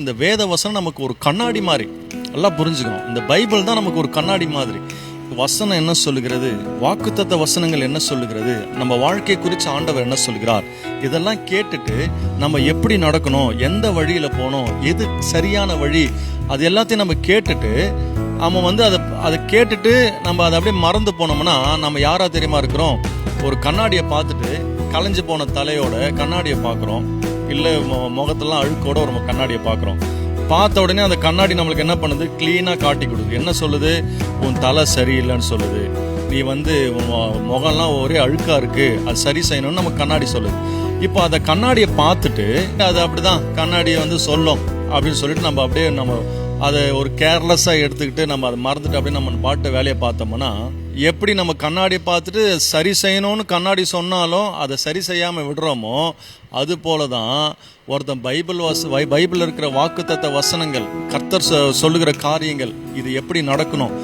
இந்த வேத வசனம் நமக்கு ஒரு கண்ணாடி மாதிரி நல்லா புரிஞ்சுக்கணும். இந்த பைபிள் தான் நமக்கு ஒரு கண்ணாடி மாதிரி. வசனம் என்ன சொல்லுகிறது, வாக்குத்தத்த வசனங்கள் என்ன சொல்லுகிறது, நம்ம வாழ்க்கை குறித்து ஆண்டவர் என்ன சொல்கிறார், இதெல்லாம் கேட்டுட்டு நம்ம எப்படி நடக்கணும், எந்த வழியில போகணும், எது சரியான வழி, அது எல்லாத்தையும் நம்ம கேட்டுட்டு நம்ம அதை கேட்டுட்டு நம்ம அதை அப்படியே மறந்து போனோம்னா நம்ம யாரா தெரியுமா இருக்கிறோம்? ஒரு கண்ணாடியை பார்த்துட்டு களைஞ்சு போன தலையோட கண்ணாடியை பார்க்குறோம், இல்லை முகத்தெல்லாம் அழுக்கோட ஒரு கண்ணாடியை பார்க்குறோம். பார்த்த உடனே அந்த கண்ணாடி நம்மளுக்கு என்ன பண்ணுது, கிளீனாக காட்டி கொடுக்குது. என்ன சொல்லுது? உன் தலை சரியில்லைன்னு சொல்லுது, நீ முகம்லாம் ஒரே அழுக்கா இருக்கு, அது சரி செய்யணும்னு நமக்கு கண்ணாடி சொல்லுது. இப்போ அந்த கண்ணாடியை பார்த்துட்டு அது அப்படிதான் கண்ணாடியை சொல்லும் அப்படின்னு சொல்லிட்டு நம்ம அப்படியே அதை ஒரு கேர்லெஸ்ஸாக எடுத்துக்கிட்டு நம்ம அதை மறந்துட்டு அப்படியே நம்ம பாட்டு வேலையை பார்த்தோம்னா, எப்படி நம்ம கண்ணாடியை பார்த்துட்டு சரி செய்யணும்னு கண்ணாடி சொன்னாலும் அதை சரி செய்யாமல் விடுறோமோ, அது போல தான் ஒருத்தன் பைபிள் இருக்கிற வாக்குத்தத்த வசனங்கள், கர்த்தர் சொல்லுகிற காரியங்கள், இது எப்படி நடக்கணும்,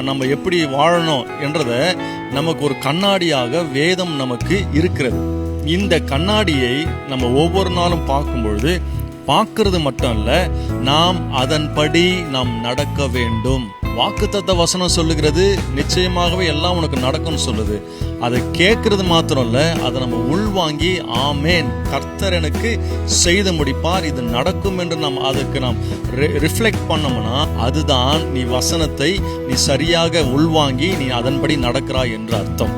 நம்ம எப்படி வாழணும் என்றதை நமக்கு ஒரு கண்ணாடியாக வேதம் நமக்கு இருக்கிறது. இந்த கண்ணாடியை நம்ம ஒவ்வொரு நாளும் பார்க்கும் பொழுது பார்க்கிறது மட்டும் இல்ல, நாம் அதன்படி நாம் நடக்க வேண்டும். வாக்குத்தத்த வசனம் சொல்லுகிறது நிச்சயமாகவே எல்லாம் உனக்கு நடக்கும்னு சொல்லுது. அதை கேட்கறது மாத்திரம் இல்ல, அதை நம்ம உள்வாங்கி ஆமேன், கர்த்தர் எனக்கு செய்து முடிப்பார், இது நடக்கும் என்று நாம் ரிஃப்ளெக்ட் பண்ணோம்னா, அதுதான் நீ வசனத்தை நீ சரியாக உள்வாங்கி நீ அதன்படி நடக்கிறாய் என்று அர்த்தம்.